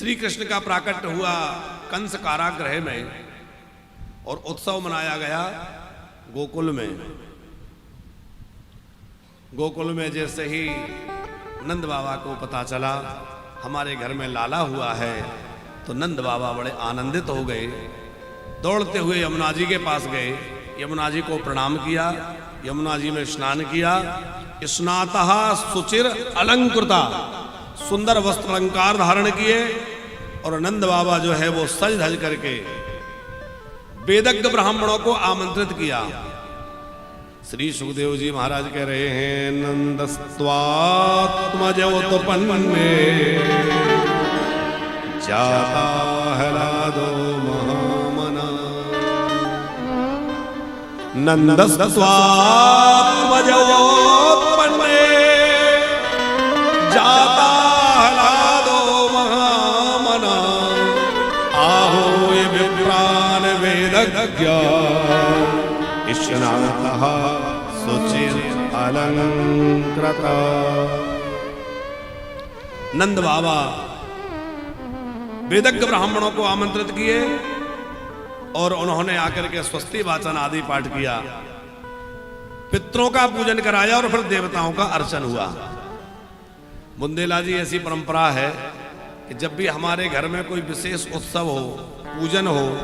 श्री कृष्ण का प्राकट्य हुआ कंस कारागृह में और उत्सव मनाया गया गोकुल में। गोकुल में जैसे ही नंद बाबा को पता चला हमारे घर में लाला हुआ है, तो नंद बाबा बड़े आनंदित हो गए। दौड़ते हुए यमुना जी के पास गए, यमुना जी को प्रणाम किया, यमुना जी में स्नान किया। स्नातः सुचिर अलंकृता, सुंदर वस्त्र अलंकार धारण किए और नंद बाबा जो है वो सज धज करके वेदज्ञ ब्राह्मणों को आमंत्रित किया। श्री सुखदेव जी महाराज कह रहे हैं, नंदस्त्वात्मजोतपन्ने जाता हलादो महामना। नंदस्त्वात्मजोतपन्ने जाता हलादो महामना। आहो ये विप्रान वेदज्ञ स्नातः सुचिर अलंकृता। नंद बाबा वेदज्ञ ब्राह्मणों को आमंत्रित किए और उन्होंने आकर के स्वस्ति वाचन आदि पाठ किया, पितरों का पूजन कराया और फिर देवताओं का अर्चन हुआ। बुंदेला जी ऐसी परंपरा है कि जब भी हमारे घर में कोई विशेष उत्सव हो, पूजन हो,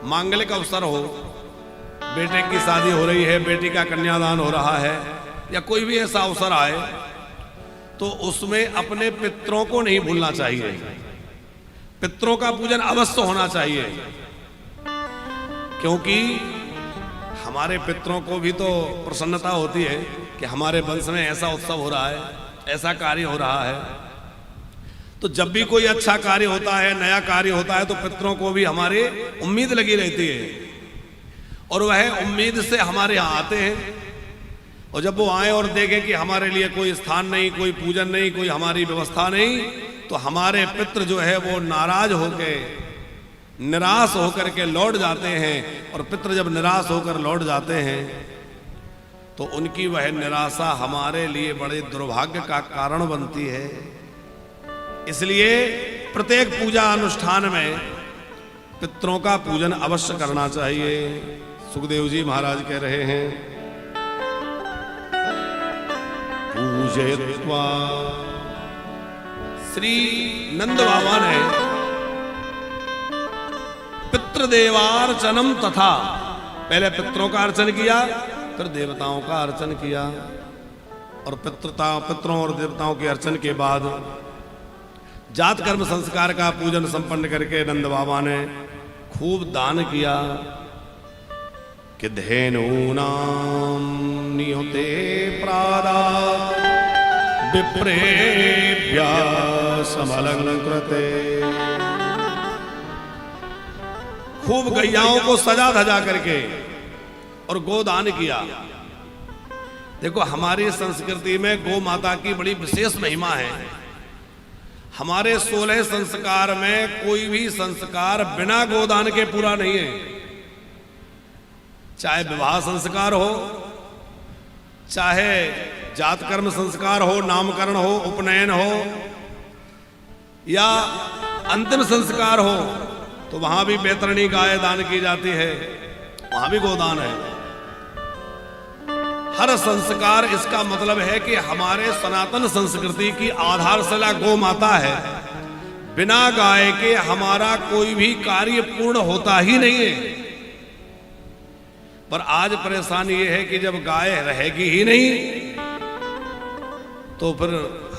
मांगलिक अवसर हो, बेटे की शादी हो रही है, बेटी का कन्यादान हो रहा है, या कोई भी ऐसा अवसर आए, तो उसमें अपने पितरों को नहीं भूलना चाहिए। पितरों का पूजन अवश्य होना चाहिए, क्योंकि हमारे पितरों को भी तो प्रसन्नता होती है कि हमारे वंश में ऐसा उत्सव हो रहा है, ऐसा कार्य हो रहा है। तो जब भी कोई अच्छा कार्य होता है, नया कार्य होता है, तो पितरों को भी हमारी उम्मीद लगी रहती है और वह उम्मीद से हमारे यहाँ आते हैं। और जब वो आए और देखें कि हमारे लिए कोई स्थान नहीं, कोई पूजन नहीं, कोई हमारी व्यवस्था नहीं, तो हमारे पितृ जो है वो नाराज होकर, निराश होकर के लौट जाते हैं। और पितृ जब निराश होकर लौट जाते हैं तो उनकी वह निराशा हमारे लिए बड़े दुर्भाग्य का कारण बनती है। इसलिए प्रत्येक पूजा अनुष्ठान में पितरों का पूजन अवश्य करना चाहिए। सुखदेव जी महाराज कह रहे हैं, पूजयित्वा। श्री नंद बाबा ने पितृदेवार्चनम तथा, पहले पितरों का अर्चन किया, फिर देवताओं का अर्चन किया। और पितरों और देवताओं के अर्चन के बाद जात कर्म संस्कार का पूजन संपन्न करके नंद बाबा ने खूब दान किया कि धेनूनां नियुते प्रादा विप्रेभ्यः समलंकृते। खूब गैयाओं को सजा धजा करके और गोदान किया। देखो हमारी संस्कृति में गौ माता की बड़ी विशेष महिमा है। हमारे 16 संस्कार में कोई भी संस्कार बिना गोदान के पूरा नहीं है। चाहे विवाह संस्कार हो, चाहे जात कर्म संस्कार हो, नामकरण हो, उपनयन हो, या अंतिम संस्कार हो, तो वहां भी बैतरणी गाय दान की जाती है, वहां भी गोदान है। हर संस्कार, इसका मतलब है कि हमारे सनातन संस्कृति की आधारशिला गौ माता है। बिना गाय के हमारा कोई भी कार्य पूर्ण होता ही नहीं है। पर आज परेशानी यह है कि जब गाय रहेगी ही नहीं तो फिर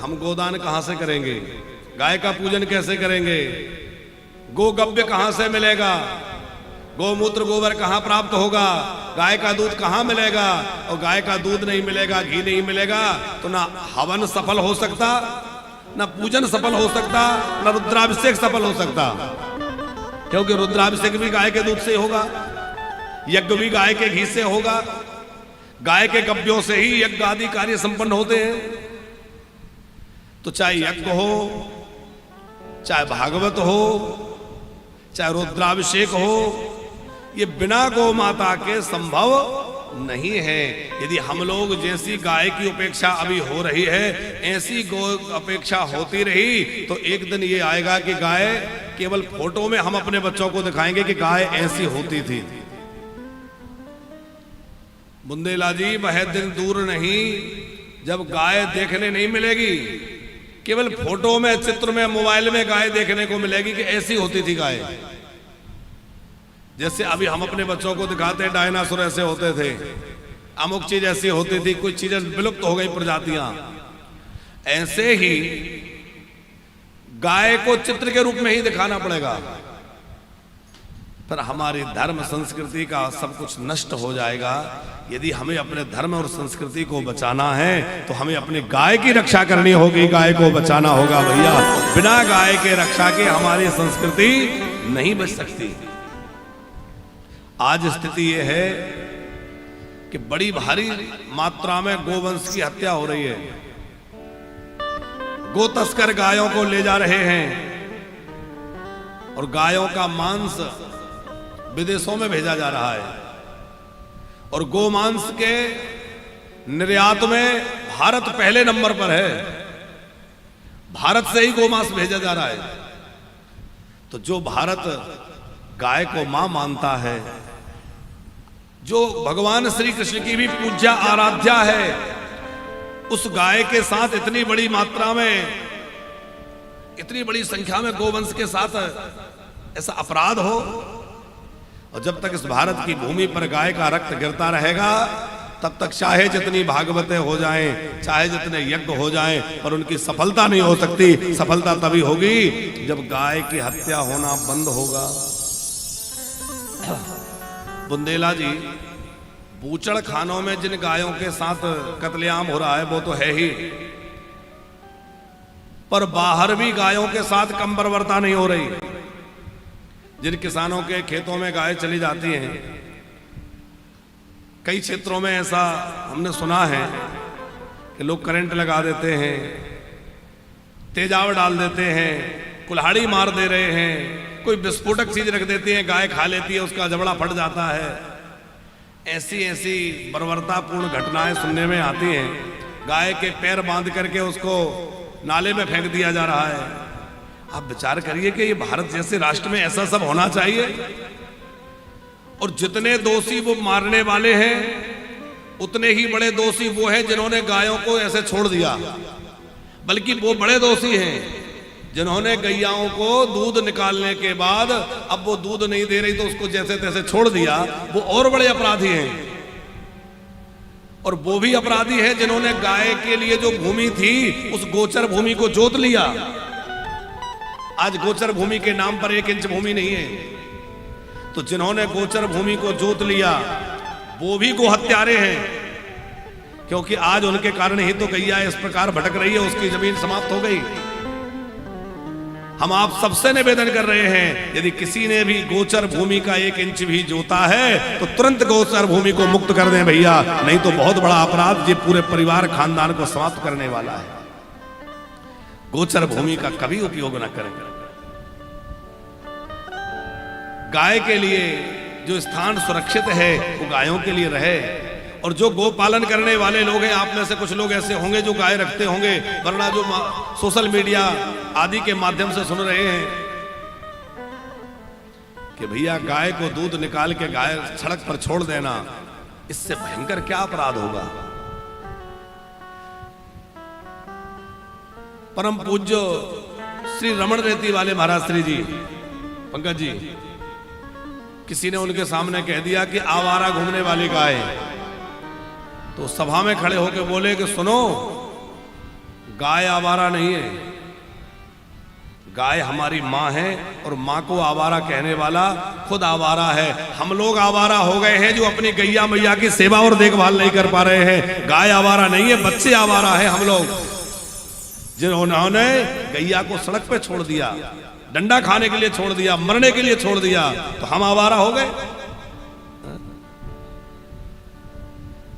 हम गोदान कहां से करेंगे, गाय का पूजन कैसे करेंगे, गोगव्य कहां से मिलेगा, गोमूत्र गोबर कहां प्राप्त होगा, गाय का दूध कहां मिलेगा। और गाय का दूध नहीं मिलेगा, घी नहीं मिलेगा, तो ना हवन सफल हो सकता, ना पूजन सफल हो सकता, ना रुद्राभिषेक सफल हो सकता। क्योंकि रुद्राभिषेक भी गाय के दूध से होगा, यज्ञ भी गाय के घी से होगा, गाय के गव्यों से ही यज्ञ आदि कार्य संपन्न होते हैं। तो चाहे यज्ञ हो, चाहे भागवत हो, चाहे रुद्राभिषेक हो, ये बिना गौ माता के संभव नहीं है। यदि हम लोग जैसी गाय की उपेक्षा अभी हो रही है ऐसी गो अपेक्षा होती रही तो एक दिन ये आएगा कि गाय केवल फोटो में हम अपने बच्चों को दिखाएंगे कि गाय ऐसी होती थी। बुंदेला जी, वह दिन दूर नहीं जब गाय देखने नहीं मिलेगी, केवल फोटो में, चित्र में, मोबाइल में गाय देखने को मिलेगी कि ऐसी होती थी गाय। जैसे अभी हम अपने बच्चों को दिखाते हैं डायनासोर ऐसे होते थे, अमुक चीज ऐसी होती थी, कुछ चीजें विलुप्त हो गई प्रजातियां, ऐसे ही गाय को चित्र के रूप में ही दिखाना पड़ेगा। पर हमारी धर्म संस्कृति का सब कुछ नष्ट हो जाएगा। यदि हमें अपने धर्म और संस्कृति को बचाना है तो हमें अपनी गाय की रक्षा करनी होगी, गाय को बचाना होगा भैया। बिना गाय के रक्षा के हमारी संस्कृति नहीं बच सकती। आज स्थिति यह है कि बड़ी भारी मात्रा में गोवंश की हत्या हो रही है। गो तस्कर गायों को ले जा रहे हैं और गायों का मांस विदेशों में भेजा जा रहा है और गोमांस के निर्यात में भारत पहले नंबर पर है। भारत से ही गोमांस भेजा जा रहा है। तो जो भारत गाय को मां मानता है, जो भगवान श्री कृष्ण की भी पूज्या आराध्या है, उस गाय के साथ इतनी बड़ी मात्रा में, इतनी बड़ी संख्या में गोवंश के साथ ऐसा अपराध हो, और जब तक इस भारत की भूमि पर गाय का रक्त गिरता रहेगा तब तक चाहे जितनी भागवतें हो जाएं, चाहे जितने यज्ञ हो जाएं, पर उनकी सफलता नहीं हो सकती। सफलता तभी होगी जब गाय की हत्या होना बंद होगा। बुंदेला जी, बूचड़ खानों में जिन गायों के साथ कत्लेआम हो रहा है वो तो है ही, पर बाहर भी गायों के साथ कम बर्बरता नहीं हो रही। जिन किसानों के खेतों में गाय चली जाती हैं, कई क्षेत्रों में ऐसा हमने सुना है कि लोग करंट लगा देते हैं, तेजाब डाल देते हैं, कुल्हाड़ी मार दे रहे हैं, कोई विस्फोटक चीज रख देते हैं, गाय खा लेती है, उसका जबड़ा फट जाता है। ऐसी ऐसी बर्बरतापूर्ण घटनाएं सुनने में आती हैं। गाय के पैर बांध करके उसको नाले में फेंक दिया जा रहा है। आप विचार करिए कि ये भारत जैसे राष्ट्र में ऐसा सब होना चाहिए। और जितने दोषी वो मारने वाले हैं उतने ही बड़े दोषी वो हैं जिन्होंने गायों को ऐसे छोड़ दिया। बल्कि वो बड़े दोषी हैं जिन्होंने गैयाओं को दूध निकालने के बाद अब वो दूध नहीं दे रही तो उसको जैसे तैसे छोड़ दिया, वो और बड़े अपराधी हैं। और वो भी अपराधी हैं जिन्होंने गाय के लिए जो भूमि थी उस गोचर भूमि को जोत लिया। आज गोचर भूमि के नाम पर 1 इंच भूमि नहीं है। तो जिन्होंने गोचर भूमि को जोत लिया वो भी गोहत्यारे हैं, क्योंकि आज उनके कारण ही तो गैया इस प्रकार भटक रही है, उसकी जमीन समाप्त हो गई। हम आप सबसे निवेदन कर रहे हैं, यदि किसी ने भी गोचर भूमि का 1 इंच भी जोता है तो तुरंत गोचर भूमि को मुक्त कर दें भैया, नहीं तो बहुत बड़ा अपराध ये पूरे परिवार खानदान को समाप्त करने वाला है। गोचर भूमि का कभी उपयोग न करें। गाय के लिए जो स्थान सुरक्षित है वो गायों के लिए रहे। और जो गो पालन करने वाले लोग हैं, आप में से कुछ लोग ऐसे होंगे जो गाय रखते होंगे, वरना जो सोशल मीडिया आदि के माध्यम से सुन रहे हैं कि भैया गाय को दूध निकाल के गाय सड़क पर छोड़ देना, इससे भयंकर क्या अपराध होगा। परम पूज्य श्री रमण रेती वाले महाराज श्री जी, पंकज जी, किसी ने उनके सामने कह दिया कि आवारा घूमने वाली गाय, तो सभा में खड़े होकर बोले कि सुनो, गाय आवारा नहीं है, गाय हमारी माँ है और माँ को आवारा कहने वाला खुद आवारा है। हम लोग आवारा हो गए हैं जो अपनी गैया मैया की सेवा और देखभाल नहीं कर पा रहे हैं। गाय आवारा नहीं है, बच्चे आवारा है हम लोग, जिन्होंने गैया को सड़क पे छोड़ दिया, डंडा खाने के लिए छोड़ दिया, मरने के लिए छोड़ दिया, तो हम आवारा हो गए।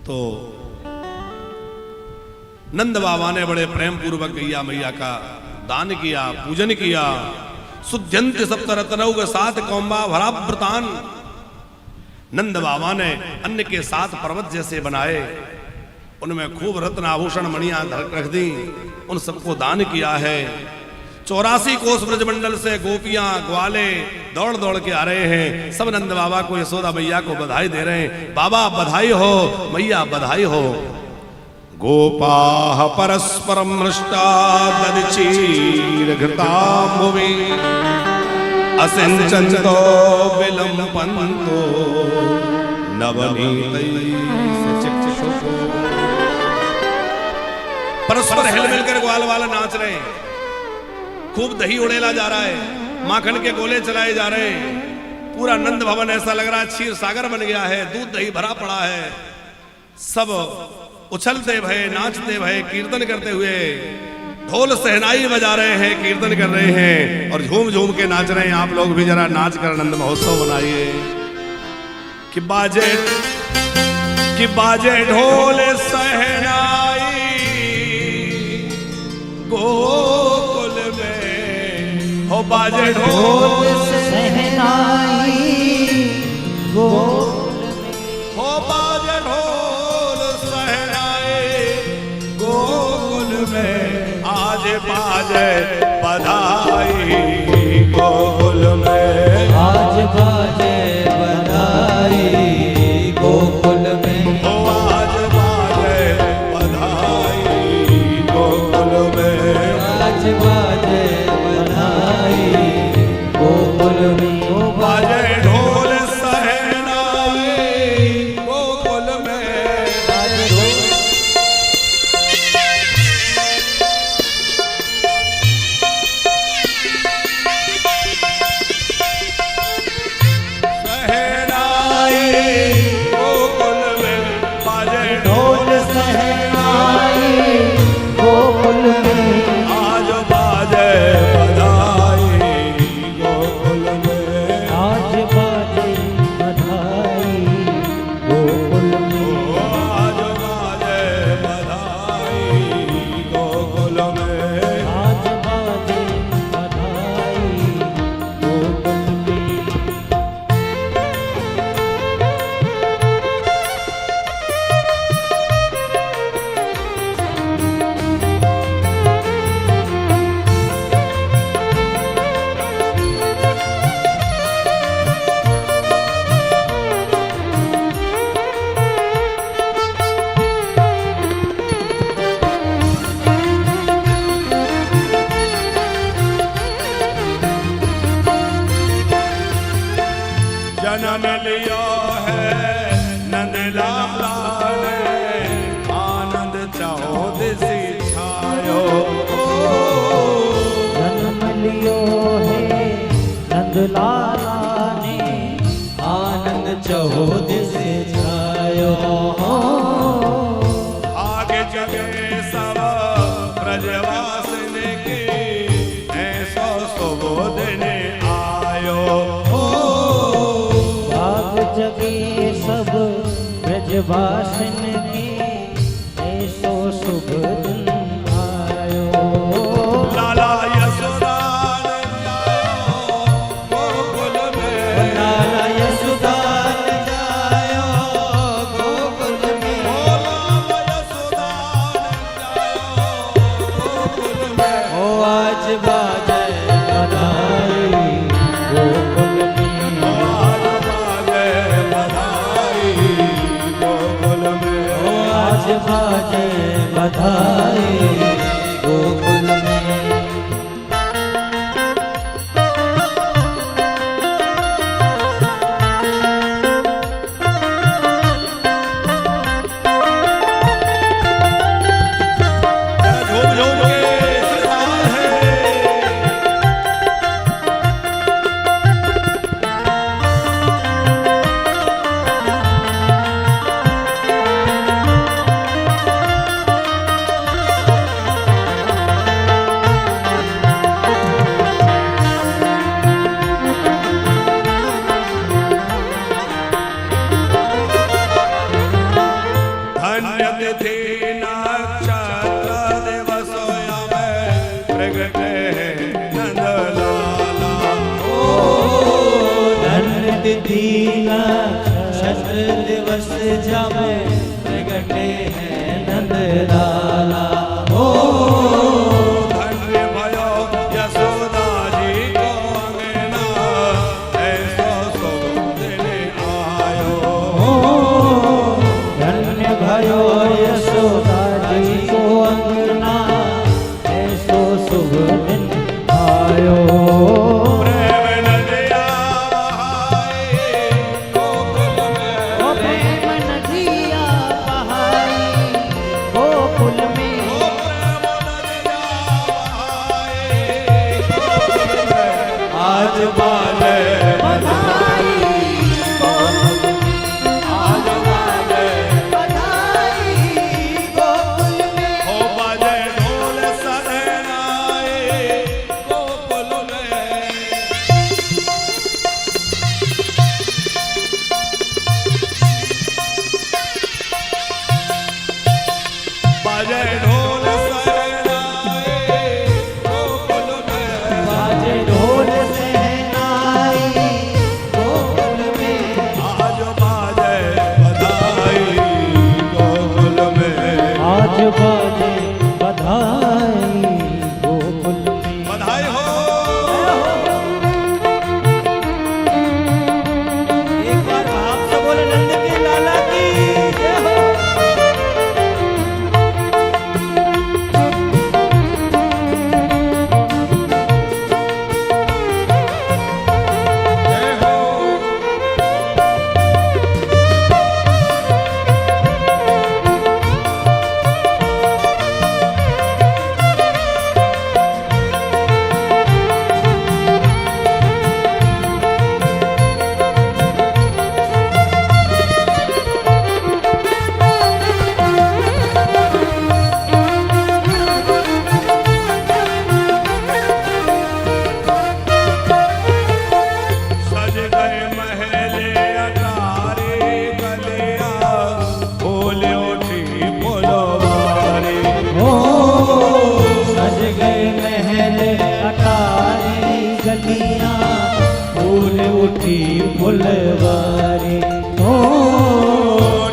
तो नंद बाबा ने बड़े प्रेम पूर्वक गैया मैया का दान किया, पूजन किया। शुद्धंत सप्तरत्नौ सात कौम्बा भराव्रतान, नंद बाबा ने अन्य के 7 पर्वत जैसे बनाए, उनमें खूब रत्न आभूषण मणियां रख दी, उन सबको दान किया है। 84 कोस ब्रजमंडल से गोपियां ग्वाले दौड़ दौड़ के आ रहे हैं, सब नंद बाबा को, यशोदा मैया को बधाई दे रहे हैं। बाबा बधाई हो, मैया बधाई हो। गोपाः परस्परं हृष्टा दधिचीर्घृताम्बुवि असिञ्चन्तो विलम्पन्तो नवनीतैश्चिक्षुषो। परस्पर हिल मिलकर ग्वाल वाला नाच रहे हैं, खूब दही उड़ेला जा रहा है, माखन के गोले चलाए जा रहे हैं। पूरा नंद भवन ऐसा लग रहा है क्षीर सागर बन गया है, दूध दही भरा पड़ा है। सब उछलते भये, नाचते भये, कीर्तन करते हुए, ढोल सहनाई बजा रहे हैं, कीर्तन कर रहे हैं और झूम झूम के नाच रहे हैं। आप लोग भी जरा नाच कर आनंद महोत्सव बनाइए। कि बाजे ढोल सहनाई गोकुल में, हो बाजे ढोल सहनाई गोकुल में, हो बाजे ढोल सहनाई गोकुल में, आज बाजे बधाई गोकुल में, आज बाजे बधाई गोकुल में, हो आज बाजे बधाई गोकुल में, आज बाजे बधाई गोकुल में, ओ बाजे ढोल सहनाई गोकुल में। बाजे ढोल जन्म लिया है नंदलाला ने, आनंद चौदसी छायो। जन्म लियो है नंदलाला ने, आनंद चौदसी छायो। आगे जगे सब ब्रजवासिन की, ऐसो सुबोधन आयो। जगे सब ब्रजवासिन की, ऐसो शुभ दिन आयो। लाला यशोदा ने जायो गोकुल में, लाला यशोदा ने जायो गोकुल में, लाला यशोदा ने जायो गोकुल में, ओ आज बाजे बधाई गोकुल में, आज बाजे बधाई गोकुल में, आज बाजे बधाई गोकुल में। झूम झूम के श्रीमान है। धन्य तिथि नक्षत्र दिवसोया में प्रगटे नंदलाला। धन्य तिथि नक्षत्र जामे प्रगटे हैं नंद लाला। ओ धन्य भयो यशोदा जी को अंगना, ऐसो शुभ दिन आयो। धन्य भयो यशोदा जी को अंगना, ऐसो शुभ दिन आयो। प्रेम नदिया बहाई गोकुल में, प्रेम नदिया बहाई गोकुल में। ओ प्रेम नदिया बहाई गोकुल में। आज बाजे बधाई गोकुल में, आज बाजे बधाई गोकुल में। हो बाजे ढोल सहनाई गोकुल में। बाजे ढोल सहनाई गोकुल में। बाजे ढोल सहनाई गोकुल में। आज बाजे बधाई गोकुल में। आज बाजे बधाई गोकुल में। बधाई हो। एक बार भाव से बोले नंद के लाला की जय हो। जय हो। सज गए महले अटारी गलिया, फूल उठी फुलवारी। ओ सज गए महल अटारी गलियां, फूल उठी फुलवारी। ओ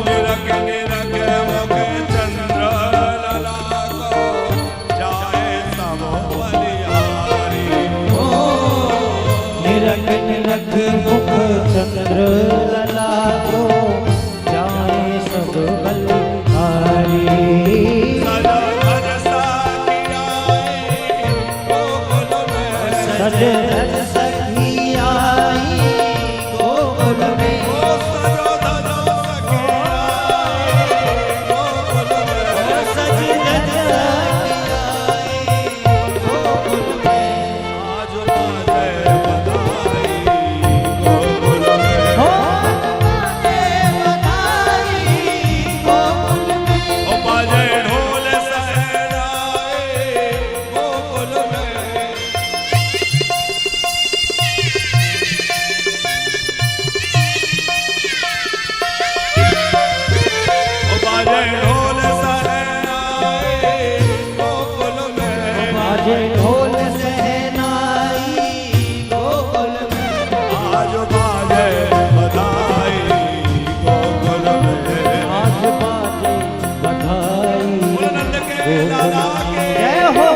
निरख निरख मुख चंद्र लला को, जाए सब बलिहारी। निरख निरख मुख चंद्र लला को, जाए सब बलिहारी। सजा धज साखी आई गोकुल में। सज धज सखी आई गोकुल में। ओ सजो धजो सखी आई गोकुल में। सज धज सखी आई गोकुल में। आज बाजे बधाई गोकुल में। हो बाजे बधाई गोकुल में। ओ बाजे ढोल सहनाई गोकुल में। ओ बाजे ढोल सहनाई गोकुल में। बाजे ढोल सहनाई गोकुल में। आज बाजे बधाई गोकुल में। आज बाजे बधाई नंद के लाला के जय हो।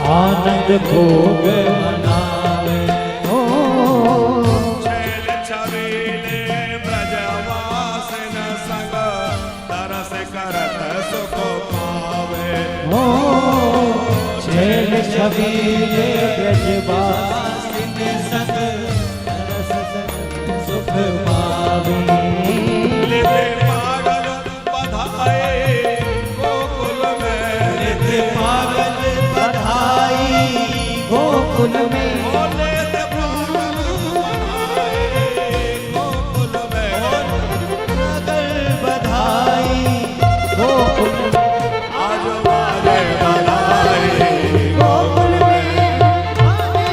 आनंद भोग मनावे हो छैल छबीले ब्रजवासिन संग तरस करत सुख पावे। हो खेल छबीले ब्रजवासिनी संग रस संग सुख पावे। लेते पागल बधाए गोकुल में, लेते पागल बधाई गोकुल में। लेते पागल बधाए गोकुल में, पागल बधाई गोकुल में। आज बाजे बधाई गोकुल में, बाजे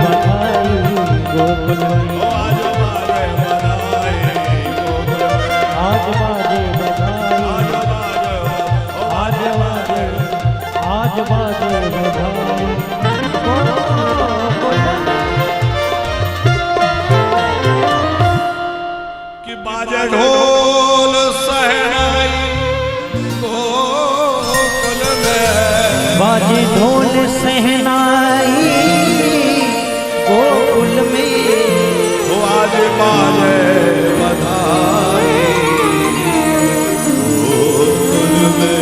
बधाई गोकुल में। आज बाजे बधाई गोकुल में। कि बाजे ढोल सहनाई गोकुल में, बाजे ढोल सहनाई गोकुल में। वो आज बाजे बधाई गोकुल में,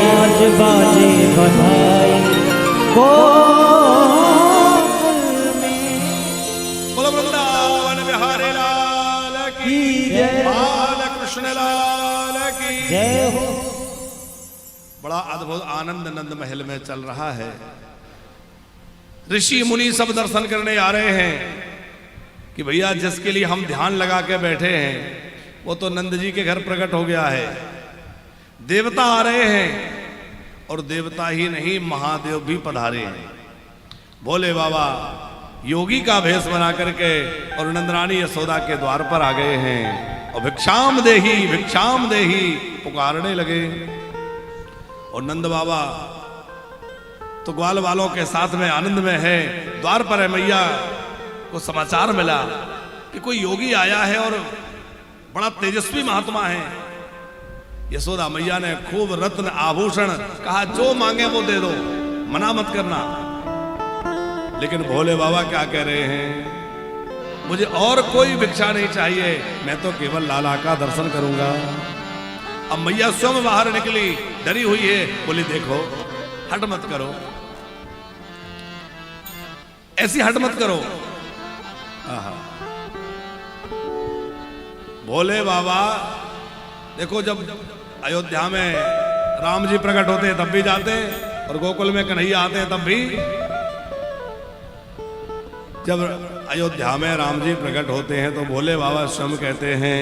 आज बाजे बधाई गोकुल में। बोलो वृंदावन बिहारी लाल की जय। बाल कृष्ण लाल की जय हो। बड़ा अद्भुत आनंद नंद महल में चल रहा है। ऋषि मुनि सब दर्शन करने आ रहे हैं कि भैया जिसके लिए हम ध्यान लगा के बैठे हैं वो तो नंद जी के घर प्रकट हो गया है। देवता आ रहे हैं और देवता ही नहीं महादेव भी पधारे हैं। भोले बाबा योगी का भेष बना करके और नंदरानी यशोदा के द्वार पर आ गए हैं और भिक्षाम देही पुकारने लगे। और नंद बाबा तो ग्वाल वालों के साथ में आनंद में है। द्वार पर है मैया को समाचार मिला कि कोई योगी आया है और बड़ा तेजस्वी महात्मा है। यशोदा मैया ने खूब रत्न आभूषण कहा जो मांगे वो दे दो, मना मत करना। लेकिन भोले बाबा क्या कह रहे हैं, मुझे और कोई भिक्षा नहीं चाहिए, मैं तो केवल लाला का दर्शन करूंगा। अब मैया स्वयं बाहर निकली, डरी हुई है, बोली देखो हट मत करो, ऐसी हट मत करो। आहा। भोले बाबा देखो जब अयोध्या में राम जी प्रकट होते हैं तब भी जाते हैं और गोकुल में कन्हैया आते हैं तब भी। जब अयोध्या में राम जी प्रकट होते हैं तो भोले बाबा स्वयं कहते हैं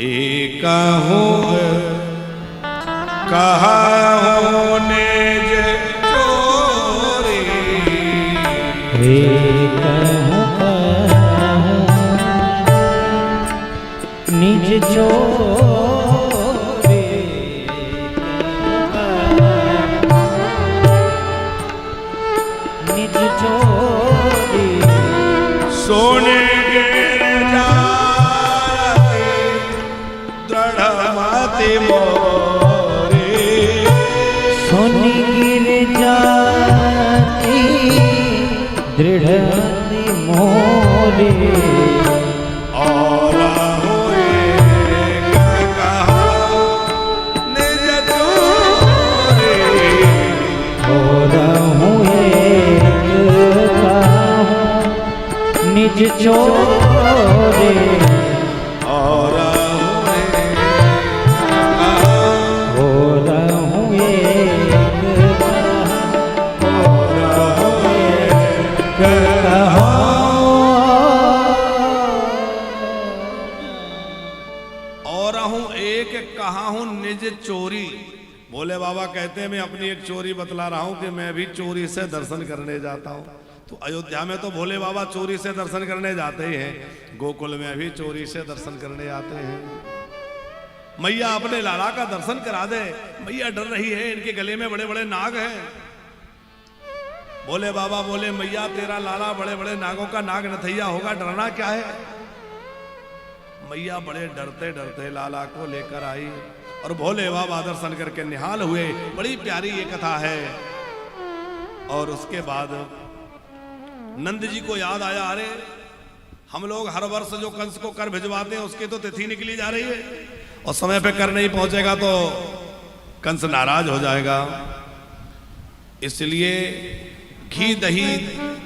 एक कहा निज चोरी, निज चोरी, निज चोरी। सोने गिर जाते दृढ़ मति मोरी, सोनी गिर जाती दृढ़ मति मोरी। और कहा निज चोरी, और निज चोरी। और कहा हूं निज चोरी। भोले बाबा कहते हैं मैं अपनी एक चोरी बतला रहा हूं कि मैं भी चोरी से दर्शन करने जाता हूं। तो अयोध्या में तो भोले बाबा चोरी से दर्शन करने जाते ही हैं, गोकुल में भी चोरी से दर्शन करने आते हैं। मैया अपने लाला का दर्शन करा दे। मैया डर रही है, इनके गले में बड़े बड़े नाग हैं। भोले बाबा बोले मैया तेरा लाला बड़े बड़े नागों का नाग नथैया होगा, डरना क्या है। मैया बड़े डरते डरते लाला को लेकर आई और भोले बाबा दर्शन करके निहाल हुए। बड़ी प्यारी ये कथा है। और उसके बाद नंद जी को याद आया, अरे हम लोग हर वर्ष जो कंस को कर भिजवाते हैं उसकी तो तिथि निकली जा रही है और समय पे कर नहीं पहुंचेगा तो कंस नाराज हो जाएगा। इसलिए घी दही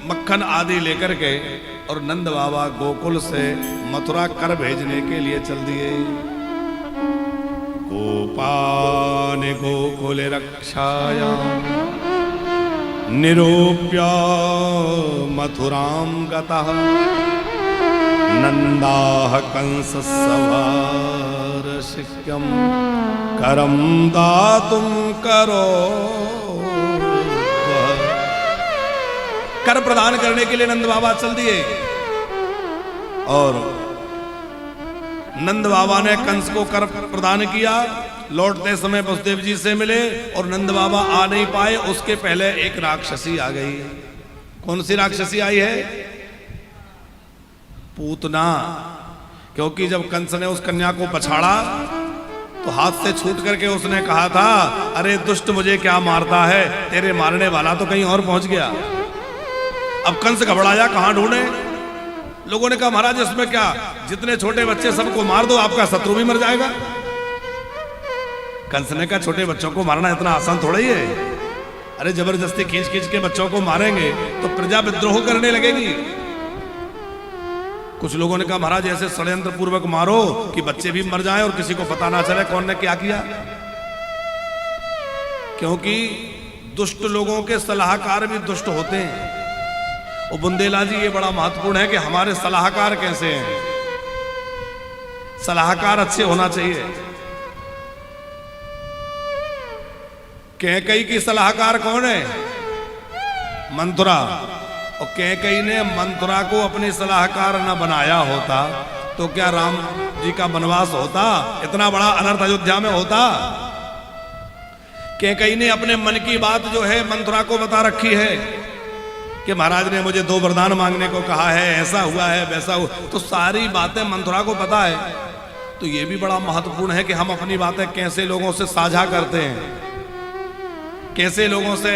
मक्खन आदि लेकर के और नंद बाबा गोकुल से मथुरा कर भेजने के लिए चल दिए। गोपान गोकुल रक्षाया निरूप्य मथुरां गतः नंदाः कंस सवारशिक्यं करं दातुं करो। कर प्रदान करने के लिए नंद बाबा चल दिए और नंद बाबा ने कंस को कर प्रदान किया। लौटते समय वसुदेव जी से मिले और नंद बाबा आ नहीं पाए, उसके पहले एक राक्षसी आ गई। कौन सी राक्षसी आई है? पूतना। क्योंकि जब कंस ने उस कन्या को पछाड़ा तो हाथ से छूट करके उसने कहा था, अरे दुष्ट मुझे क्या मारता है, तेरे मारने वाला तो कहीं और पहुंच गया। अब कंस घबराया, कहां ढूंढे। लोगों ने कहा महाराज इसमें क्या, जितने छोटे बच्चे सबको मार दो, आपका शत्रु भी मर जाएगा। कंस ने कहा छोटे बच्चों को मारना इतना आसान थोड़ा ही है। अरे जबरदस्ती खींच खींच के बच्चों को मारेंगे तो प्रजा विद्रोह करने लगेगी। कुछ लोगों ने कहा महाराज ऐसे षड्यंत्र पूर्वक मारो कि बच्चे भी मर जाएं और किसी को पता ना चले कौन ने क्या किया। क्योंकि दुष्ट लोगों के सलाहकार भी दुष्ट होते हैं। और बुंदेला जी ये बड़ा महत्वपूर्ण है कि हमारे सलाहकार कैसे हैं। सलाहकार अच्छे होना चाहिए। कैकई की सलाहकार कौन है? मंथुरा। और कैकई ने मंथुरा को अपनी सलाहकार न बनाया होता तो क्या राम जी का वनवास होता, इतना बड़ा अनर्थ अयोध्या में होता। कैकई ने अपने मन की बात जो है मंथुरा को बता रखी है कि महाराज ने मुझे 2 वरदान मांगने को कहा है, ऐसा हुआ है वैसा हुआ, तो सारी बातें मंथुरा को पता है। तो ये भी बड़ा महत्वपूर्ण है कि हम अपनी बातें कैसे लोगों से साझा करते हैं, कैसे लोगों से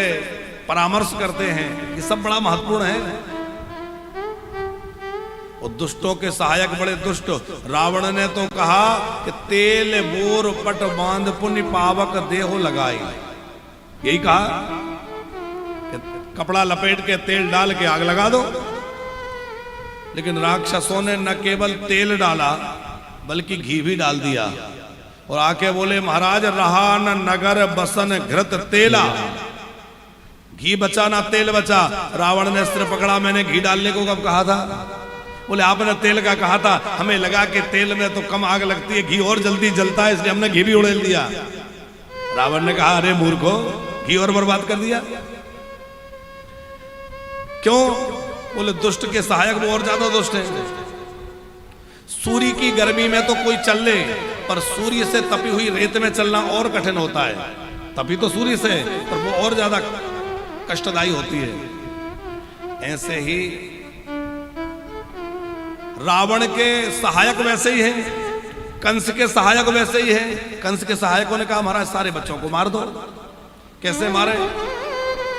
परामर्श करते हैं, ये सब बड़ा महत्वपूर्ण है। और दुष्टों के सहायक बड़े दुष्ट। रावण ने तो कहा कि तेल बोर पट बांध पुण्य पावक देहो लगाई, यही कहा कि कपड़ा लपेट के तेल डाल के आग लगा दो। लेकिन राक्षसों ने न केवल तेल डाला बल्कि घी भी डाल दिया और आके बोले महाराज रहा न नगर बसन घृत तेला, घी बचा ना तेल बचा। रावण ने सिर पकड़ा, मैंने घी डालने को कब कहा था? बोले आपने तेल का कहा था, हमें लगा कि तेल में तो कम आग लगती है, घी और जल्दी जलता है, इसलिए हमने घी भी उड़ेल दिया। रावण ने कहा अरे मूर्खो, घी और बर्बाद कर दिया। क्यों? बोले दुष्ट के सहायक वो और ज्यादा दुष्ट है। सूर्य की गर्मी में तो कोई चल ले, पर सूर्य से तपी हुई रेत में चलना और कठिन होता है। तपी तो सूर्य से, पर वो और ज्यादा कष्टदायी होती है। ऐसे ही रावण के सहायक वैसे ही हैं, कंस के सहायक वैसे ही हैं। कंस के सहायकों ने कहा महाराज सारे बच्चों को मार दो। कैसे मारे?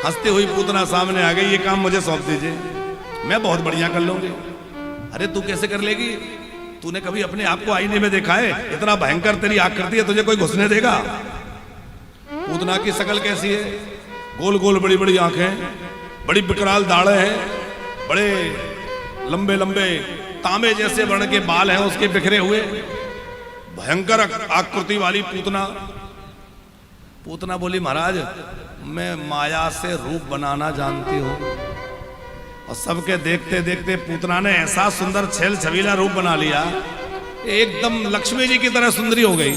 हंसती हुई पूतना सामने आ गई, ये काम मुझे सौंप दीजिए, मैं बहुत बढ़िया कर लूंगी। अरे तू कैसे कर लेगी? तूने कभी अपने आप को आईने में देखा है? इतना भयंकर तेरी आकृति है, तुझे कोई घुसने देगा? पूतना की शक्ल कैसी है? गोल गोल बड़ी बड़ी आंखें, बड़ी विकराल दाढ़ें हैं, बड़े लंबे लंबे तांबे जैसे वर्ण के बाल हैं उसके बिखरे हुए, भयंकर आकृति वाली पूतना। पूतना बोली महाराज मैं माया से रूप बनाना जानती हूँ। और सबके देखते देखते पूतना ने ऐसा सुंदर छेल छबीला रूप बना लिया, एकदम लक्ष्मी जी की तरह सुंदरी हो गई।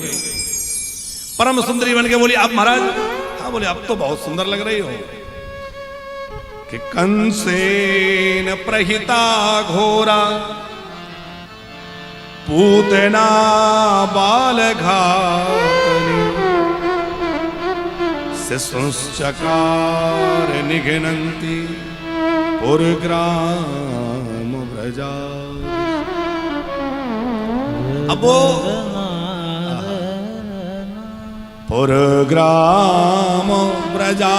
परम सुंदरी बन के बोली, आप महाराज? हाँ। बोले, अब तो बहुत सुंदर लग रही हो। कि कंसेन प्रहिता घोरा पूतना बाल घातनी शिशुश्चकार निघ्नन्ति पुरग्राम व्रजा। अब वो पुरग्राम व्रजादिषु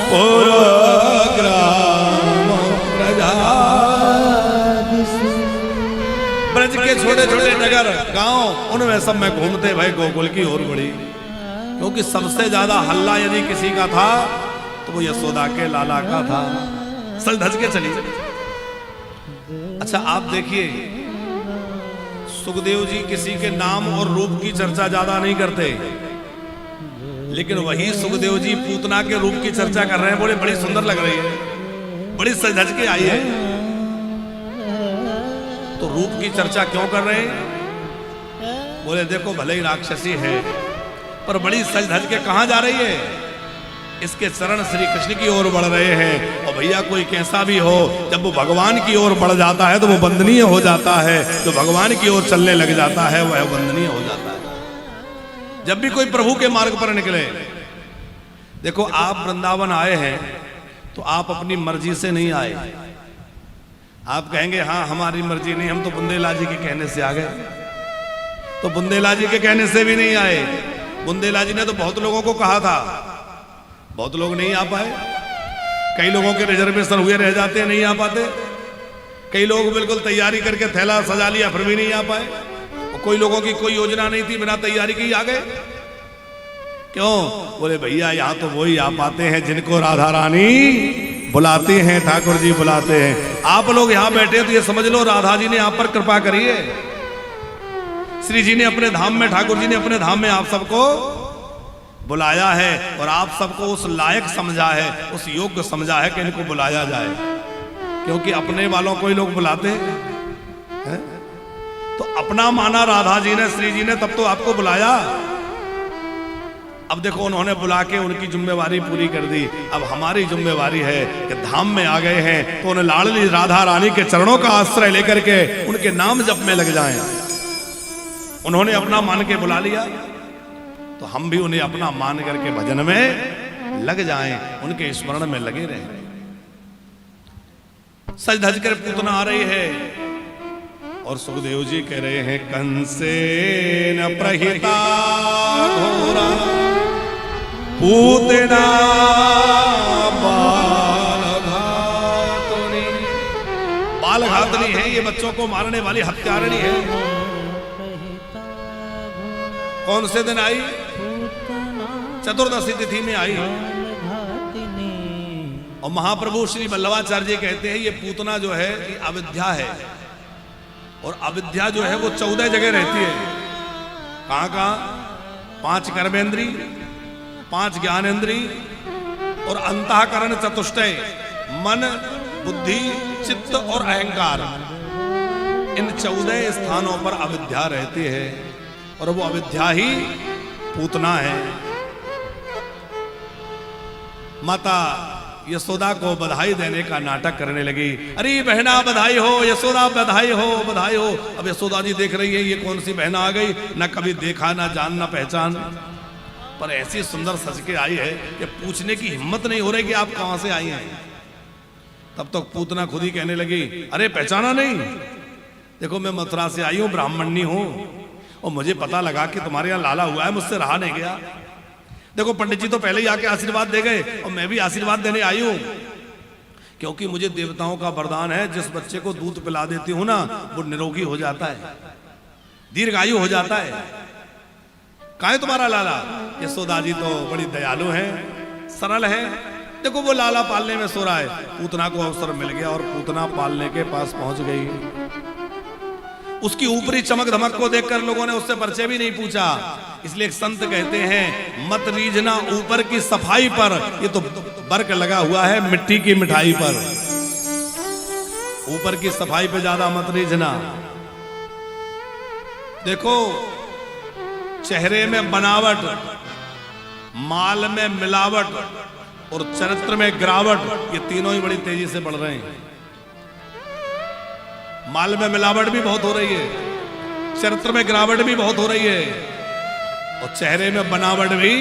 पुरग्राम व्रजादिषु, ब्रज के छोटे छोटे नगर गांव, उनमें सब में घूमते भाई गोकुल की ओर बढ़ी। क्योंकि सबसे ज्यादा हल्ला यदि किसी का था तो वो यशोदा के लाला का था। सज धज के चली। अच्छा आप देखिए, सुखदेव जी किसी के नाम और रूप की चर्चा ज्यादा नहीं करते, लेकिन वही सुखदेव जी पूतना के रूप की चर्चा कर रहे हैं। बोले, बड़ी सुंदर लग रही है, बड़ी सज धज के आई है। तो रूप की चर्चा क्यों कर रहे हैं? बोले, देखो भले ही राक्षसी है पर बड़ी सज धज के कहां जा रही है? इसके चरण श्री कृष्ण की ओर बढ़ रहे हैं। और भैया कोई कैसा भी हो, जब वो भगवान की ओर बढ़ जाता है तो वो वंदनीय हो जाता है। जो भगवान की ओर चलने लग जाता है वह वंदनीय हो जाता है। जब भी कोई प्रभु के मार्ग पर निकले, देखो आप वृंदावन आए हैं तो आप अपनी मर्जी से नहीं आए। आप कहेंगे हाँ हमारी मर्जी नहीं, हम तो बुंदेला जी के कहने से आ गए। तो बुंदेला जी के कहने से भी नहीं आए। बुंदेला जी ने तो बहुत लोगों को कहा था, बहुत लोग नहीं आ पाए। कई लोगों के रिजर्वेशन हुए रह जाते हैं, नहीं आ पाते। कई लोग बिल्कुल तैयारी करके थैला सजा लिया फिर भी नहीं आ पाए। और कोई लोगों की कोई योजना नहीं थी, बिना तैयारी के ही आ गए। क्यों? बोले भैया यहाँ तो वही आ पाते हैं जिनको राधा रानी बुलाते हैं, ठाकुर जी बुलाते हैं। आप लोग यहाँ बैठे तो ये समझ लो राधा जी ने आप पर कृपा करी है। श्री जी ने अपने धाम में, ठाकुर जी ने अपने धाम में आप सबको बुलाया है और आप सबको उस लायक समझा है, उस योग्य समझा है कि इनको बुलाया जाए। क्योंकि अपने वालों को ही लोग बुलाते हैं। तो अपना माना राधा जी ने, श्री जी ने, तब तो आपको बुलाया। अब देखो उन्होंने बुला के उनकी जिम्मेवारी पूरी कर दी। अब हमारी जिम्मेवारी है कि धाम में आ गए हैं तो उन्हें लाडली राधा रानी के चरणों का आश्रय लेकर के उनके नाम जप में लग जाएं। उन्होंने अपना मान के बुला लिया तो हम भी उन्हें अपना मान करके भजन में लग जाएं, उनके स्मरण में लगे रहें। सज धज कर पूतना आ रही है और सुखदेव जी कह रहे हैं, कंसेन प्रहिता घोरा पूतना बालघातनी। बालघातनी है ये, बच्चों को मारने वाली हत्यारिणी है। कौन से दिन आई? चतुर्दशी तिथि में आई। और महाप्रभु श्री वल्लभाचार्य जी कहते हैं ये पूतना जो है ये अविद्या है। और अविद्या जो है वो 14 जगह रहती है। कहां कहां? 5 कर्मेंद्री, 5 ज्ञानेंद्री और अंतःकरण चतुष्टय, मन, बुद्धि, चित्त और अहंकार। इन 14 स्थानों पर अविद्या रहती है और वो अविद्या ही पूतना है। माता यशोदा को बधाई देने का नाटक करने लगी। अरे बहना बधाई हो, यशोदा बधाई हो, बधाई हो। अब यशोदा जी देख रही है ये कौन सी बहना आ गई, ना कभी देखा, ना जान, ना पहचान, पर ऐसी सुंदर सज के आई है कि पूछने की हिम्मत नहीं हो रही कि आप कहां से आई हैं। तब तक पूतना खुद ही कहने लगी, अरे पहचाना नहीं? देखो मैं मथुरा से आई हूं, ब्राह्मणी हूं और मुझे पता लगा कि तुम्हारे यहाँ लाला हुआ है, मुझसे रहा नहीं गया। देखो पंडित जी तो पहले ही आके आशीर्वाद दे गए और मैं भी आशीर्वाद देने आई हूं, क्योंकि मुझे देवताओं का वरदान है, जिस बच्चे को दूध पिला देती हूं ना वो निरोगी हो जाता है, दीर्घायु हो जाता है। कहाँ है तुम्हारा लाला? यशोदा जी तो बड़ी दयालु है, सरल है। देखो वो लाला पालने में सो रहा है। पूतना को अवसर मिल गया और पूतना पालने के पास पहुंच गई। उसकी ऊपरी चमक धमक को देखकर लोगों ने उससे परिचय भी नहीं पूछा। इसलिए एक संत कहते हैं, मत रीझना ऊपर की सफाई पर, ये तो बर्क लगा हुआ है मिट्टी की मिठाई पर। ऊपर की सफाई पे ज्यादा मत रीझना। देखो, चेहरे में बनावट, माल में मिलावट और चरित्र में गिरावट, ये तीनों ही बड़ी तेजी से बढ़ रहे हैं। माल में मिलावट भी बहुत हो रही है, चरित्र में गिरावट भी बहुत हो रही है, और चेहरे में बनावट भी।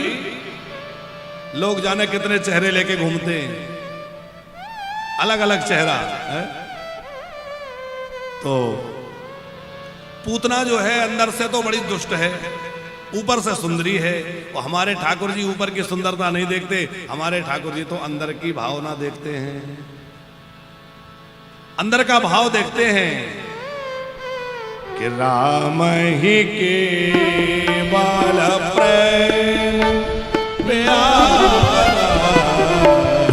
लोग जाने कितने चेहरे लेके घूमते हैं, अलग अलग चेहरा है। तो पूतना जो है अंदर से तो बड़ी दुष्ट है, ऊपर से सुंदरी है। और हमारे ठाकुर जी ऊपर की सुंदरता नहीं देखते, हमारे ठाकुर जी तो अंदर की भावना देखते हैं, अंदर का भाव देखते हैं कि राम ही केवल प्रेम प्यारा,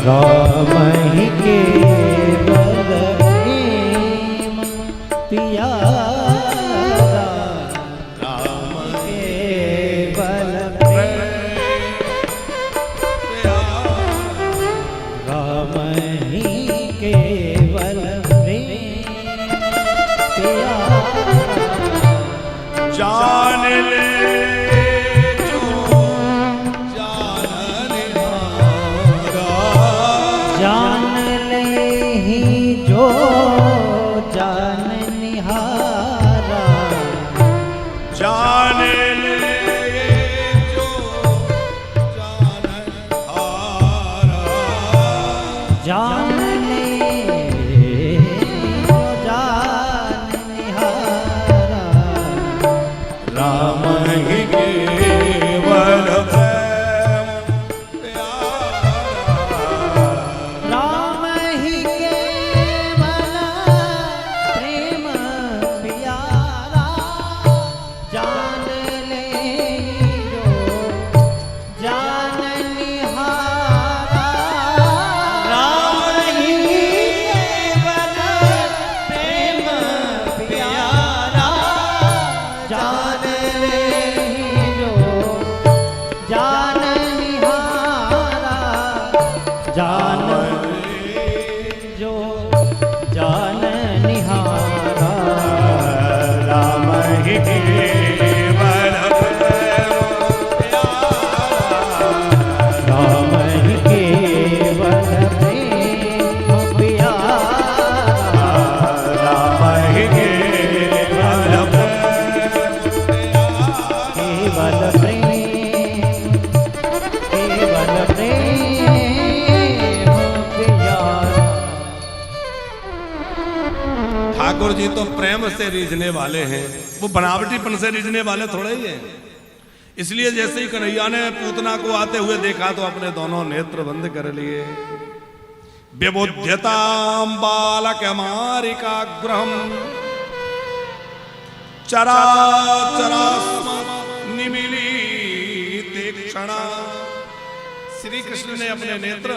राम ही केवल प्रेम प्यारा, राम केवल प्रेम प्यारा, राम ही केवल प्रेम प्यारा, जान ले जो जाननिहारा, जान ले ही जो जाननिहारा, जान ले जो जाननिहारा, जान ले जो जाननिहारा, राम ही केवल प्रेम प्यारा, राम ही केवल प्रेम प्यारा, जान ले जो जाननिहारा, राम ही केवल प्रेम प्यारा, जान ले जो जाननिहारा, जान जो जाननिहारा, राम ही केवल प्रेम प्यारा, राम ही केवल प्रेम प्यारा, राम ही केवल केवल प्रेम, केवल प्रेम प्यारा। ठाकुर जी तो प्रेम से रीझने वाले हैं, वो बनावटीपन से रीझने वाले थोड़े ही हैं। इसलिए जैसे ही कन्हैया ने पूतना को आते हुए देखा तो अपने दोनों नेत्र बंद कर लिए। विबुध्यताम बालक मारिकाग्रहम चराचरास्म निमीलिते क्षणा। श्री कृष्ण ने अपने नेत्र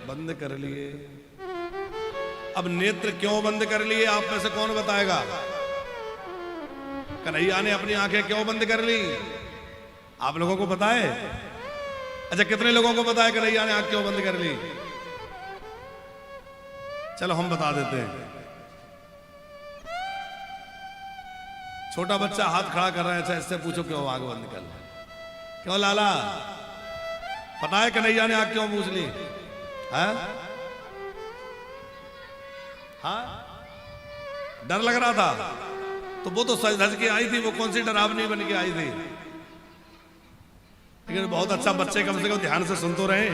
बंद कर लिए। अब नेत्र क्यों बंद कर लिए, आप में से कौन बताएगा? कन्हैया ने अपनी आंखें क्यों बंद कर ली, आप लोगों को पता है? अच्छा, कितने लोगों को पता है कन्हैया ने आंख क्यों बंद कर ली? चलो हम बता देते हैं। छोटा बच्चा हाथ खड़ा कर रहा है, अच्छा इससे पूछो क्यों आंख बंद कर ली? क्यों लाला, पता है कन्हैया ने आंख क्यों पूछ ली? हाँ हाँ, डर लग रहा था तो वो तो सज धज के आई थी, वो कौन सी डरावनी बन के आई थी। लेकिन बहुत अच्छा, बच्चे कम से कम ध्यान से सुन तो रहे।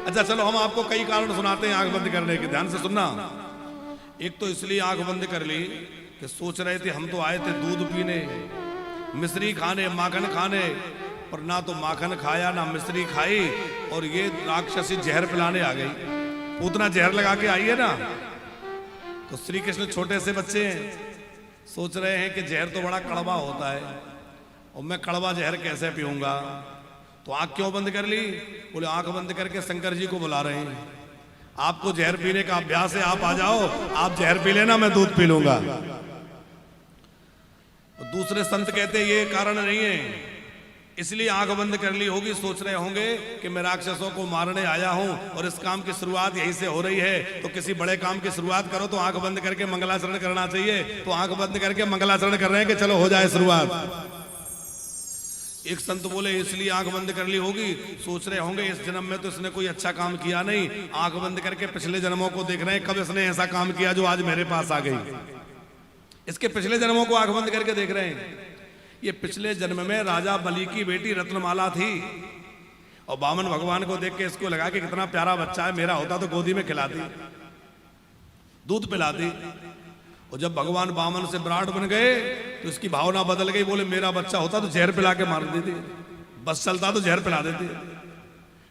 अच्छा चलो, हम आपको कई कारण सुनाते हैं आंख बंद करने के, ध्यान से सुनना। एक तो इसलिए आंख बंद कर ली कि सोच रहे थे हम तो आए थे दूध पीने, मिश्री खाने, माखन खाने, और ना तो माखन खाया ना मिश्री खाई, और ये राक्षसी जहर पिलाने आ गई। पूतना जहर लगा के आई है ना, तो श्री कृष्ण छोटे से बच्चे हैं, सोच रहे हैं कि जहर तो बड़ा कड़वा होता है और मैं कड़वा जहर कैसे पीऊंगा। तो आंख क्यों बंद कर ली? बोले आंख बंद करके शंकर जी को बुला रहे हैं, आपको जहर पीने का अभ्यास है, आप आ जाओ, आप जहर पी लेना, मैं दूध पी लूंगा। तो दूसरे संत कहते ये कारण नहीं है, इसलिए आंख बंद कर ली होगी, सोच रहे होंगे कि मैं राक्षसों को मारने आया हूं और इस काम की शुरुआत यहीं से हो रही है, तो किसी बड़े काम की शुरुआत करो तो आंख बंद करके मंगलाचरण करना चाहिए। तो आंख बंद करके मंगलाचरण कर रहे हैं कि चलो हो जाए शुरुआत। एक संत बोले इसलिए आंख बंद कर ली होगी, सोच रहे होंगे इस जन्म में तो इसने कोई अच्छा काम किया नहीं, आंख बंद करके पिछले जन्मों को देख रहे हैं कब इसने ऐसा काम किया जो आज मेरे पास आ गई। इसके पिछले जन्मों को आंख बंद करके देख रहे हैं। ये पिछले जन्म में राजा बलि की बेटी रत्नमाला थी और वामन भगवान को देख के इसको लगा कि कितना प्यारा बच्चा है, मेरा होता तो गोदी में खिलाती, दूध पिलाती। और जब भगवान वामन से विराट बन गए तो इसकी भावना बदल गई, बोले मेरा बच्चा होता तो जहर पिला के मार देती, बस चलता तो जहर पिला देती।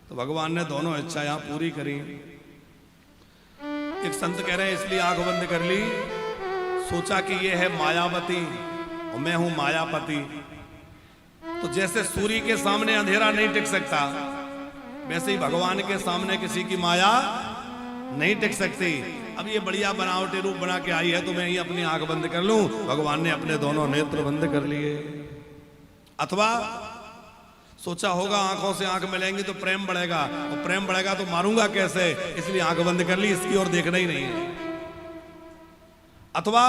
तो भगवान ने दोनों इच्छा यहां पूरी करी। एक संत कह रहे हैं इसलिए आंख बंद कर ली, सोचा कि ये है मायावती और मैं हूं मायापति। तो जैसे सूर्य के सामने अंधेरा नहीं टिक सकता, वैसे ही भगवान के सामने किसी की माया नहीं टिक सकती। अब ये बढ़िया बनावटी रूप बना के आई है तो मैं ही अपनी आंख बंद कर लूं। भगवान ने अपने दोनों नेत्र बंद कर लिए। अथवा सोचा होगा आंखों से आंख मिलेंगी तो प्रेम बढ़ेगा, और प्रेम बढ़ेगा तो मारूंगा कैसे, इसलिए आंख बंद कर ली, इसकी ओर देखना ही नहीं है। अथवा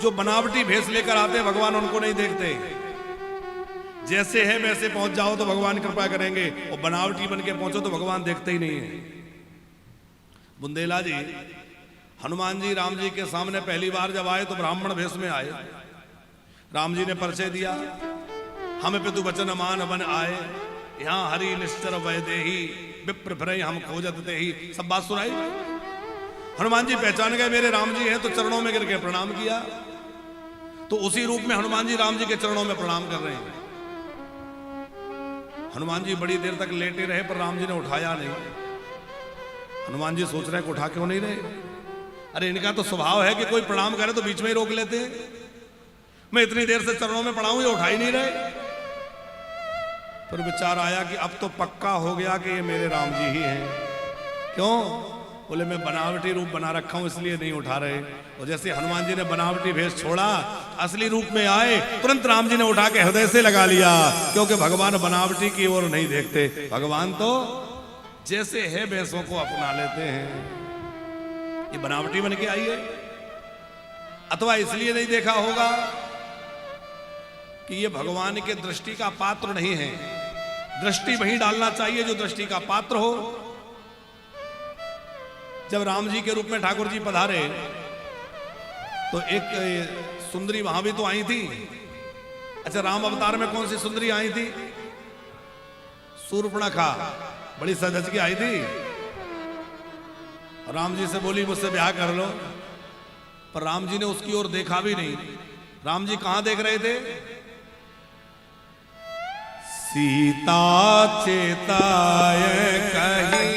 जो बनावटी भेष लेकर आते हैं भगवान उनको नहीं देखते, जैसे है वैसे पहुंच जाओ तो भगवान कृपा करेंगे, और बनावटी बन के पहुंचो तो भगवान देखते ही नहीं है। बुंदेला जी हनुमान जी राम जी के सामने पहली बार जब आए तो ब्राह्मण भेष में आए। राम जी ने परिचय दिया, हम पितु वचन मान बन आए, यहाँ हरि निश्चर वैदेही विप्र भरे हम खोजत देही। सब बात सुनाई। हनुमान जी पहचान गए मेरे राम जी हैं, तो चरणों में गिर के प्रणाम किया। तो उसी रूप में हनुमान जी राम जी के चरणों में प्रणाम कर रहे हैं। हनुमान जी बड़ी देर तक लेटे रहे पर राम जी ने उठाया नहीं। हनुमान जी सोच रहे हैं कि उठा क्यों नहीं रहे, अरे इनका तो स्वभाव है कि कोई प्रणाम करे तो बीच में ही रोक लेते हैं। मैं इतनी देर से चरणों में पड़ा हूं, ये उठा ही नहीं रहे। पर विचार आया कि अब तो पक्का हो गया कि ये मेरे राम जी ही हैं। क्यों? बोले मैं बनावटी रूप बना रखा हूं इसलिए नहीं उठा रहे। और जैसे हनुमान जी ने बनावटी भेष छोड़ा, असली रूप में आए, तुरंत राम जी ने उठा के हृदय से लगा लिया, क्योंकि भगवान बनावटी की ओर नहीं देखते, भगवान तो जैसे है वैसों को अपना लेते हैं। ये बनावटी बन के आई है। अथवा इसलिए नहीं देखा होगा कि ये भगवान के दृष्टि का पात्र नहीं है। दृष्टि वही डालना चाहिए जो दृष्टि का पात्र हो। जब राम जी के रूप में ठाकुर जी पधारे तो एक सुंदरी वहां भी तो आई थी। अच्छा, राम अवतार में कौन सी सुंदरी आई थी? शूर्पणखा, बड़ी सजज की आई थी। राम जी से बोली मुझसे ब्याह कर लो, पर राम जी ने उसकी ओर देखा भी नहीं। राम जी कहां देख रहे थे? सीता चेताय कही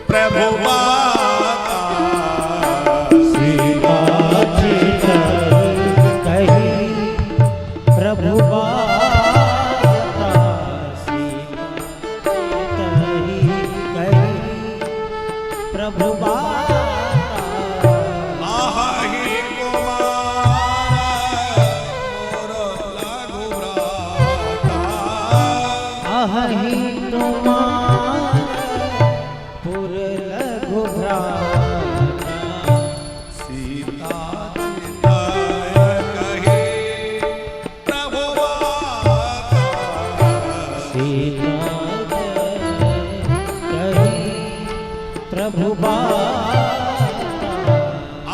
प्रभु बाता, सीता चेताय कही प्रभु बाता, सीता कही प्रभु बाता। आहि कुमार मोर लघु भ्राता, आहि कुमार पुर लघु भ्राता, सीता चेताय कही प्रभु बाता, सीता कही प्रभु बाता।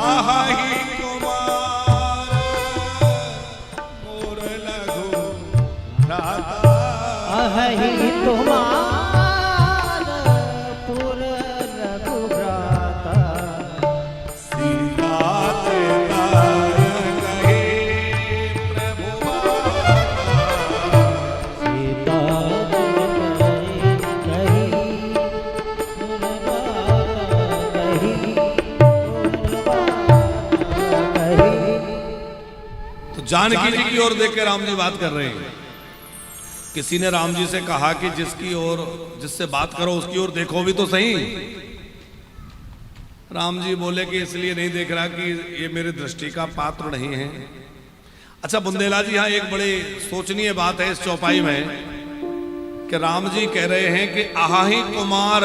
आहि कुमार मोर लघु भ्राता, अहि तुमार पुर लघु भ्राता, सीता चेताय कही प्रभु बाता, सीता कही पुर बाता, कही। तो जानकी जी की ओर देख के राम जी बात कर रहे हैं। किसी ने राम जी से कहा कि जिसकी ओर जिससे बात करो उसकी ओर देखो भी तो सही। राम जी बोले कि इसलिए नहीं देख रहा कि ये मेरी दृष्टि का पात्र नहीं है। अच्छा बुंदेला जी, यहाँ एक बड़ी सोचनीय बात है इस चौपाई में कि राम जी कह रहे हैं कि आही कुमार,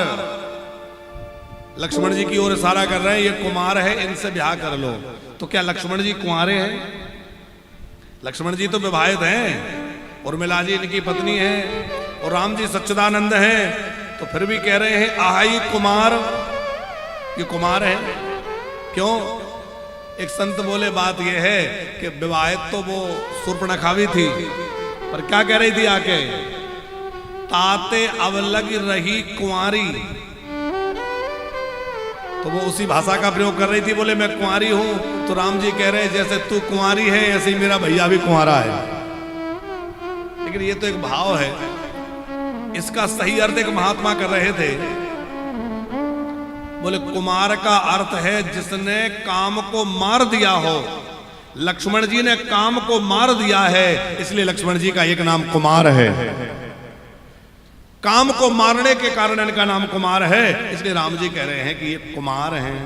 लक्ष्मण जी की ओर इशारा कर रहे हैं, ये कुमार है, इनसे ब्याह कर लो। तो क्या लक्ष्मण जी कुंवारे हैं? लक्ष्मण जी तो विवाहित हैं, उर्मिला जी इनकी पत्नी है, और राम जी सच्चिदानंद हैं, तो फिर भी कह रहे हैं आही कुमार, ये कुमार है। क्यों? एक संत बोले बात यह है कि विवाहित तो वो शूर्पणखा भी थी, पर क्या कह रही थी आके, ताते अवलग रही कुंवारी, तो वो उसी भाषा का प्रयोग कर रही थी। बोले मैं कुंवारी हूं, तो राम जी कह रहे हैं जैसे तू कुंवारी है ऐसे ही मेरा भैया भी कुंवारा है। लेकिन ये तो एक भाव है, इसका सही अर्थ एक महात्मा कर रहे थे। बोले कुमार का अर्थ है जिसने काम को मार दिया हो। लक्ष्मण जी ने काम को मार दिया है, इसलिए लक्ष्मण जी का एक नाम कुमार है। काम को मारने के कारण इनका नाम कुमार है, इसलिए राम जी कह रहे हैं कि ये कुमार हैं।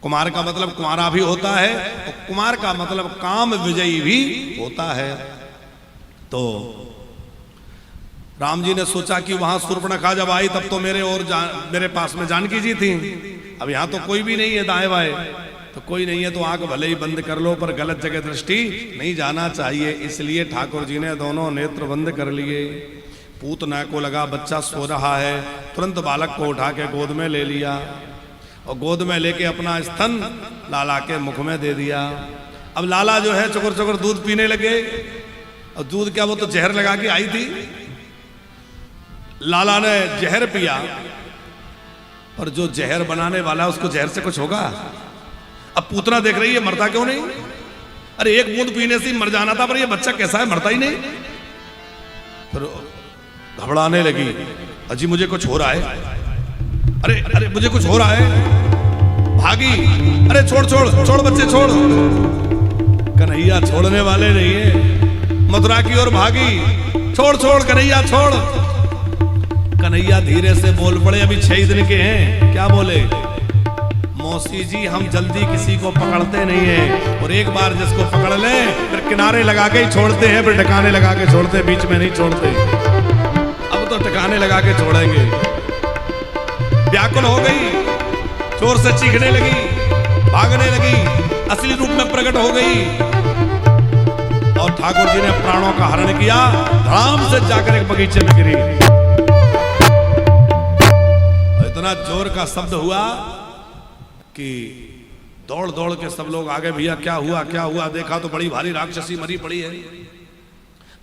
कुमार का मतलब कुमारा भी होता है, और कुमार का मतलब काम विजयी भी होता है। तो राम जी ने सोचा कि वहां शूर्पणखा जब आई तब तो मेरे पास में जानकी जी थी, अब यहां तो कोई भी नहीं है दाएं बाएं, तो कोई नहीं है तो आंख भले ही बंद कर लो, पर गलत जगह दृष्टि नहीं जाना चाहिए। इसलिए ठाकुर जी ने दोनों नेत्र बंद कर लिए। पूतना को लगा बच्चा सो रहा है, तुरंत बालक को उठा के गोद में ले लिया, और गोद में लेके अपना स्तन लाला के मुख में दे दिया। अब लाला जो है चुकुर चुकुर दूध पीने लगे, और दूध क्या, वो तो जहर लगा के आई थी। लाला ने जहर पिया, पर जो जहर बनाने वाला है उसको जहर से कुछ होगा? अब पूतना देख रही है मरता क्यों नहीं? अरे एक बूंद पीने से मर जाना था, पर ये बच्चा कैसा है, मरता ही नहीं। फिर घबराने लगी, अजी मुझे कुछ हो रहा है, अरे अरे मुझे कुछ हो रहा है। भागी, अरे छोड़ छोड़ छोड़ बच्चे छोड़। कन्हैया छोड़ने वाले नहीं है, मथुरा की ओर भागी, छोड़ छोड़ कन्हैया छोड़। कन्हैया धीरे से बोल पड़े, अभी 6 दिन के हैं। क्या बोले? मौसी जी हम जल्दी किसी को पकड़ते नहीं है, और एक बार जिसको पकड़ ले फिर किनारे लगा के ही छोड़ते हैं, फिर ठिकाने लगा के छोड़ते, बीच में नहीं छोड़ते। अब तो ठिकाने लगा के छोड़ेंगे। व्याकुल हो गई, जोर से चीखने लगी, भागने लगी, असली रूप में प्रकट हो गई, और ठाकुर जी ने प्राणों का हरण किया। धड़ाम से जाकर एक बगीचे में गिरी। इतना जोर का शब्द हुआ कि दौड़ दौड़ के सब लोग आगे, भैया क्या हुआ क्या हुआ? देखा तो बड़ी भारी राक्षसी मरी पड़ी है।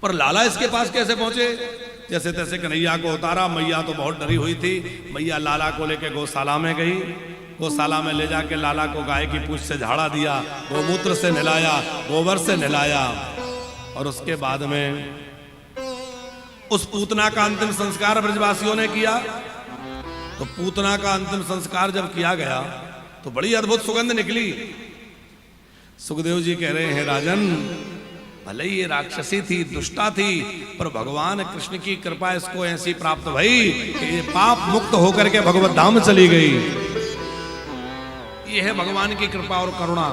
पर लाला इसके पास कैसे पहुंचे? जैसे तैसे कन्हैया को उतारा। मैया तो बहुत डरी हुई थी। मैया लाला को लेके गौशाला में गई। गौशाला में ले जाके लाला को गाय की पूंछ से झाड़ा दिया, गोमूत्र से नहलाया, गोबर से नहलाया, और उसके बाद में उस पूतना का अंतिम संस्कार ब्रजवासियों ने किया। तो पूतना का अंतिम संस्कार जब किया गया तो बड़ी अद्भुत सुगंध निकली। सुखदेव जी कह रहे हैं राजन, भले ही ये राक्षसी थी, दुष्टा थी, पर भगवान कृष्ण की कृपा इसको ऐसी प्राप्त भई कि ये पाप मुक्त होकर के भगवत धाम चली गई। ये है भगवान की कृपा और करुणा।